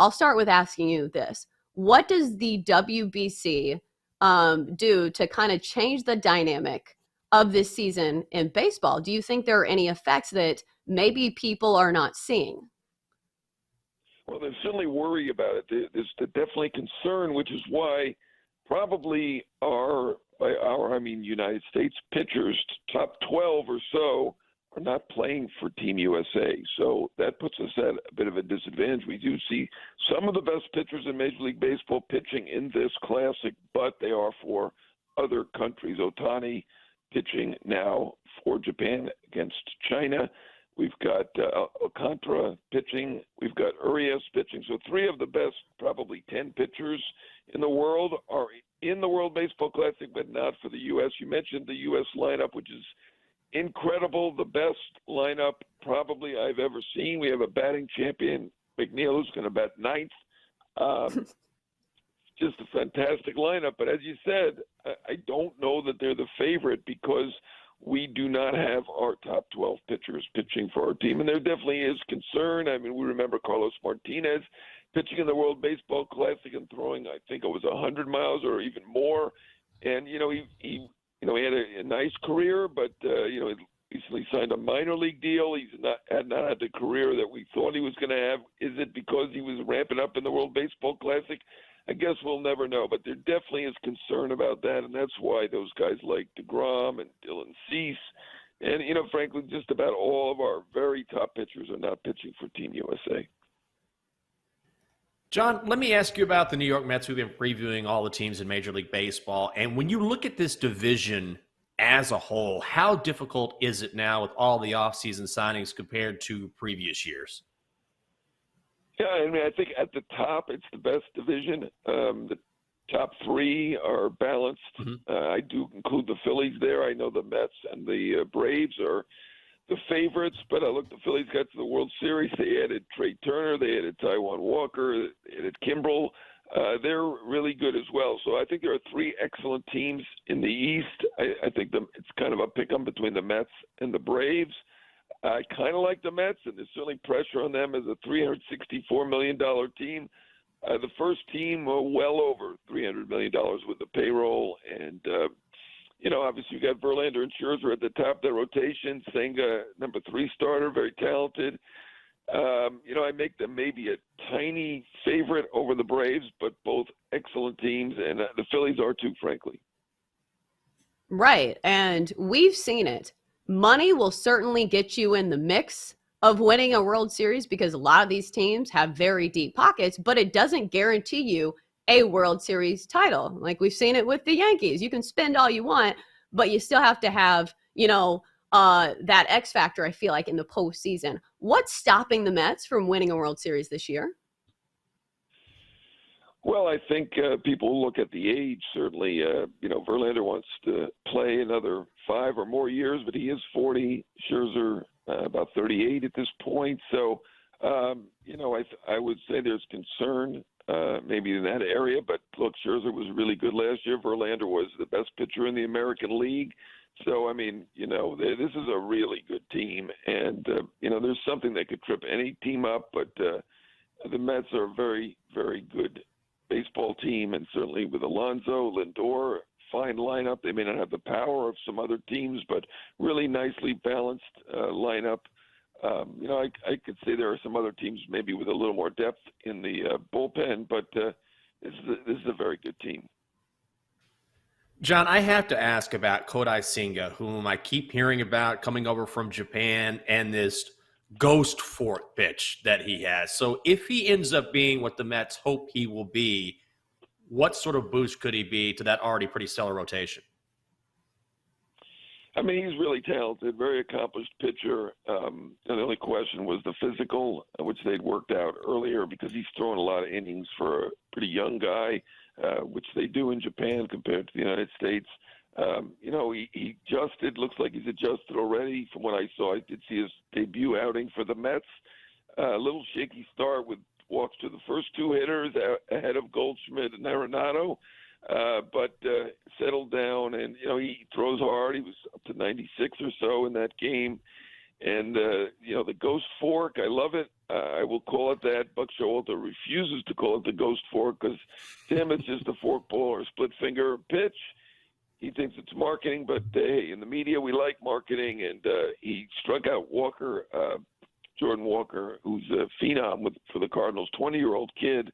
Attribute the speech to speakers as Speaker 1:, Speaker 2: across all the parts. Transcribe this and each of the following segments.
Speaker 1: I'll start with asking you this. What does the WBC do to kind of change the dynamic of this season in baseball? Do you think there are any effects that maybe people are not seeing?
Speaker 2: Well, there's certainly worry about it. There's definitely concern, which is why probably United States pitchers, top 12 or so, are not playing for Team USA. So that puts us at a bit of a disadvantage. We do see some of the best pitchers in Major League Baseball pitching in this classic, but they are for other countries. Ohtani pitching now for Japan against China. We've got Alcantara pitching. We've got Urias pitching. So three of the best, probably 10 pitchers in the world are in the World Baseball Classic, but not for the U.S. You mentioned the U.S. lineup, which is incredible, the best lineup probably I've ever seen. We have a batting champion, McNeil, who's going to bat ninth. Just a fantastic lineup. But as you said, I don't know that they're the favorite because we do not have our top 12 pitchers pitching for our team. And there definitely is concern. I mean, we remember Carlos Martinez pitching in the World Baseball Classic and throwing, I think it was 100 miles or even more. And, he had a nice career, but, he recently signed a minor league deal. He's had not had the career that we thought he was going to have. Is it because he was ramping up in the World Baseball Classic? I guess we'll never know, but there definitely is concern about that, and that's why those guys like DeGrom and Dylan Cease. And, frankly, just about all of our very top pitchers are not pitching for Team USA.
Speaker 3: John, let me ask you about the New York Mets. We've been previewing all the teams in Major League Baseball. And when you look at this division as a whole, how difficult is it now with all the offseason signings compared to previous years?
Speaker 2: Yeah, I think at the top, it's the best division. The top three are balanced.
Speaker 3: Mm-hmm.
Speaker 2: I do include the Phillies there. I know the Mets and the Braves are the favorites, but look, the Phillies got to the World Series. They added Trey Turner. They added Taijuan Walker. They added Kimbrel. They're really good as well. So I think there are three excellent teams in the East. I think it's kind of a pick-em between the Mets and the Braves. I kind of like the Mets, and there's certainly pressure on them as a $364 million team. The first team well over $300 million with the payroll. And, obviously you got Verlander and Scherzer at the top of the rotation. Senga, number 3 starter, very talented. I make them maybe a tiny favorite over the Braves, but both excellent teams, and the Phillies are too, frankly.
Speaker 1: Right, and we've seen it. Money will certainly get you in the mix of winning a World Series because a lot of these teams have very deep pockets, but it doesn't guarantee you a World Series title. Like we've seen it with the Yankees. You can spend all you want, but you still have to have, that X factor, I feel like, in the postseason. What's stopping the Mets from winning a World Series this year?
Speaker 2: Well, I think people look at the age. Certainly, Verlander wants to play another 5 or more years, but he is 40. Scherzer about 38 at this point. So, I would say there's concern maybe in that area. But look, Scherzer was really good last year. Verlander was the best pitcher in the American League. So, this is a really good team. And, there's something that could trip any team up. But the Mets are a very, very good baseball team, and certainly with Alonso, Lindor, fine lineup. They may not have the power of some other teams, but really nicely balanced lineup. I could say there are some other teams maybe with a little more depth in the bullpen, but this is a very good team.
Speaker 3: John, I have to ask about Kodai Senga, whom I keep hearing about coming over from Japan, and this ghost fork pitch that he has. So if he ends up being what the Mets hope he will be, what sort of boost could he be to that already pretty stellar rotation?
Speaker 2: He's really talented, very accomplished pitcher. And the only question was the physical, which they'd worked out earlier because he's throwing a lot of innings for a pretty young guy, which they do in Japan compared to the United States. He adjusted, looks like he's adjusted already from what I saw. I did see his debut outing for the Mets. A little shaky start with walks to the first 2 hitters ahead of Goldschmidt and Arenado, but settled down, and, he throws hard. He was up to 96 or so in that game. And, the ghost fork, I love it. I will call it that. Buck Showalter refuses to call it the ghost fork because to him it's just a forkball or a split finger pitch. He thinks it's marketing, but hey, in the media we like marketing, and he struck out Jordan Walker, who's a phenom for the Cardinals, 20-year-old kid,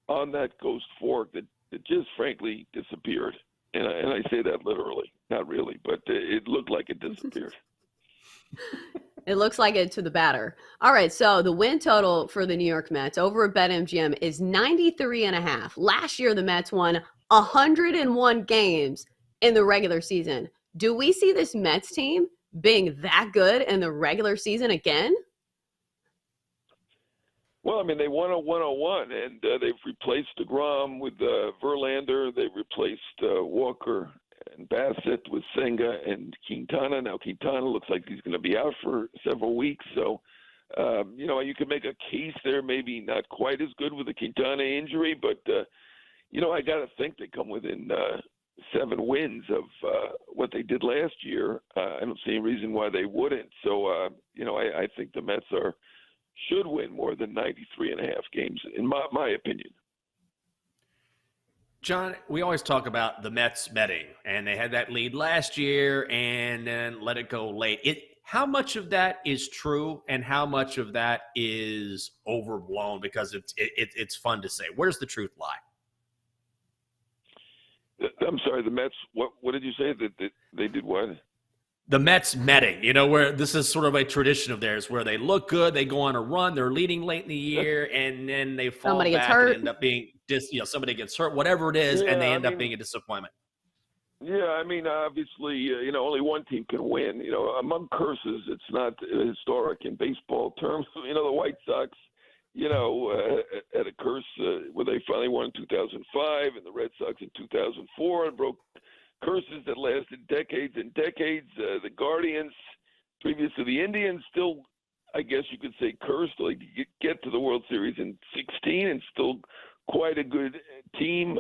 Speaker 2: on that ghost fork that just frankly disappeared. And I say that literally, not really, but it looked like it disappeared.
Speaker 1: It looks like it to the batter. All right, so the win total for the New York Mets over at BetMGM is 93.5. Last year, the Mets won 101 games in the regular season. Do we see this Mets team being that good in the regular season again?
Speaker 2: Well, I mean, they won a 101, and they've replaced DeGrom with Verlander. They've replaced Walker and Bassett with Senga and Quintana. Now Quintana looks like he's going to be out for several weeks. So, you can make a case there, maybe not quite as good with the Quintana injury, but, I got to think they come within 7 wins of what they did last year. I don't see any reason why they wouldn't. So, I think the Mets should win more than 93.5 games, in my opinion.
Speaker 3: John, we always talk about the Mets betting, and they had that lead last year and then let it go late. How much of that is true, and how much of that is overblown because it's fun to say? Where's the truth lie?
Speaker 2: I'm sorry, the Mets. What did you say? That they did what?
Speaker 3: The Mets betting, where this is sort of a tradition of theirs, where they look good, they go on a run, they're leading late in the year, and then they fall
Speaker 1: Somebody
Speaker 3: back
Speaker 1: gets hurt.
Speaker 3: and end up being somebody gets hurt, whatever it is, and they end up being a disappointment.
Speaker 2: Yeah, I mean, obviously, only one team can win. Among curses, it's not historic in baseball terms. The White Sox, had a curse where they finally won in 2005, and the Red Sox in 2004, and broke curses that lasted decades and decades. The Guardians, previous to the Indians, still, I guess you could say, cursed. Like, you get to the World Series in 16 and still quite a good team.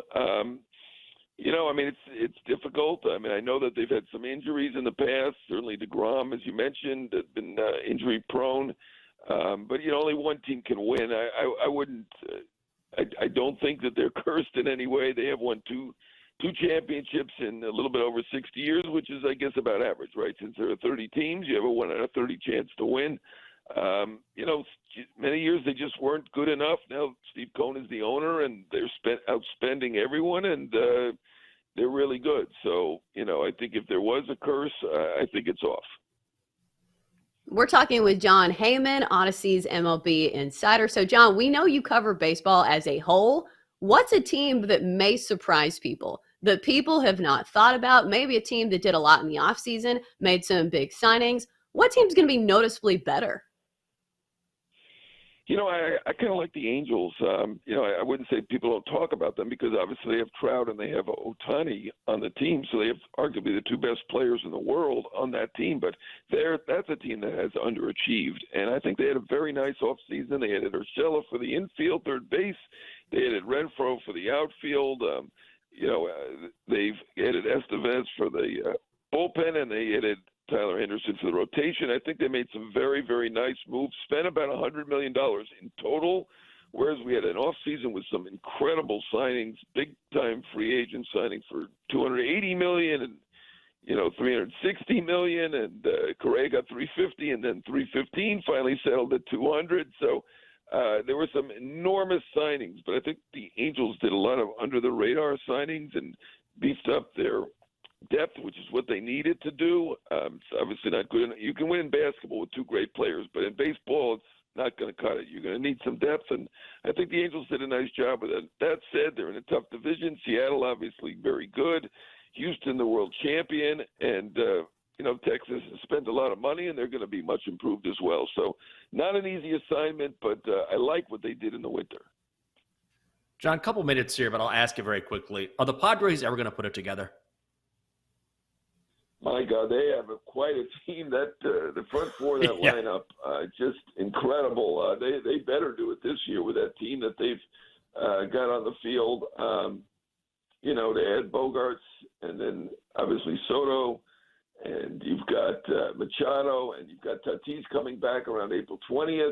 Speaker 2: It's difficult. I mean, I know that they've had some injuries in the past. Certainly DeGrom, as you mentioned, has been injury prone. But only one team can win. I wouldn't. I don't think that they're cursed in any way. They have won two championships in a little bit over 60 years, which is, I guess, about average, right? Since there are 30 teams, you have a 1 out of 30 chance to win. Many years they just weren't good enough. Now Steve Cohen is the owner, and they're outspending everyone, and they're really good. So, I think if there was a curse, I think it's off.
Speaker 1: We're talking with John Heyman, Audacy's MLB insider. So, John, we know you cover baseball as a whole. What's a team that may surprise people, that people have not thought about? Maybe a team that did a lot in the offseason, made some big signings. What team's going to be noticeably better?
Speaker 2: I kind of like the Angels. I wouldn't say people don't talk about them because obviously they have Trout and they have Ohtani on the team, so they have arguably the 2 best players in the world on that team. But that's a team that has underachieved, and I think they had a very nice offseason. They added Chelsa for the infield, third base. They added Renfroe for the outfield. They've added Estevez for the bullpen, and they added Tyler Henderson for the rotation. I think they made some very, very nice moves, spent about $100 million in total, whereas we had an offseason with some incredible signings, big-time free agent signings for $280 million and, $360 million, and Correa got $350, and then $315 finally settled at $200. So there were some enormous signings, but I think the Angels did a lot of under-the-radar signings and beefed up their depth, which is what they needed to do. It's obviously not good enough. You can win in basketball with 2 great players, but in baseball, it's not going to cut it. You're going to need some depth, and I think the Angels did a nice job with it. That said, they're in a tough division. Seattle, obviously, very good. Houston, the world champion, and Texas has spent a lot of money, and they're going to be much improved as well. So not an easy assignment, but I like what they did in the winter.
Speaker 3: John, a couple minutes here, but I'll ask you very quickly. Are the Padres ever going to put it together?
Speaker 2: My God, they have quite a team. That the front 4 of that lineup, just incredible. They better do it this year with that team that they've got on the field. They had Bogarts, and then obviously Soto, and you've got Machado, and you've got Tatis coming back around April 20th.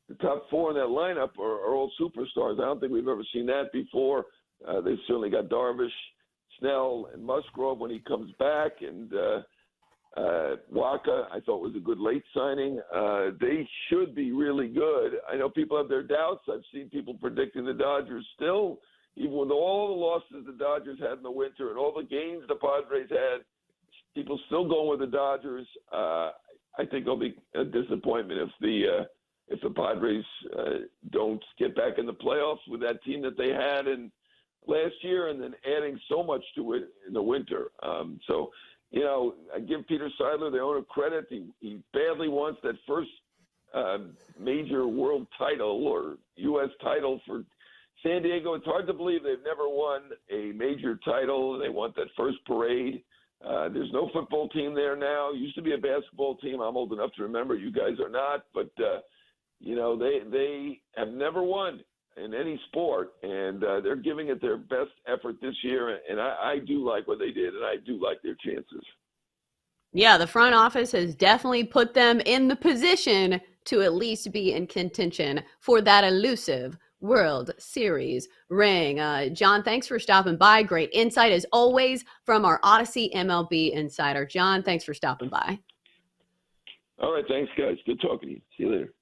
Speaker 2: the top four in that lineup are all superstars. I don't think we've ever seen that before. They've certainly got Darvish, Snell, and Musgrove when he comes back, and Waka, I thought, was a good late signing. They should be really good. I know people have their doubts. I've seen people predicting the Dodgers still, even with all the losses the Dodgers had in the winter and all the games the Padres had, people still going with the Dodgers. I think it'll be a disappointment if the Padres don't get back in the playoffs with that team that they had in last year, and then adding so much to it in the winter. So, you know, I give Peter Seidler, the owner, credit. He badly wants that first major world title or U.S. title for San Diego. It's hard to believe they've never won a major title. They want that first parade. There's no football team there now. Used to be a basketball team. I'm old enough to remember. You guys are not. But, you know, they have never won in any sport, and they're giving it their best effort this year. And I do like what they did, and I do like their chances.
Speaker 1: Yeah, the front office has definitely put them in the position to at least be in contention for that elusive World Series ring. John, thanks for stopping by. Great insight as always from our Audacy MLB insider. John, thanks for stopping by.
Speaker 2: All right, thanks, guys. Good talking to you. See you later.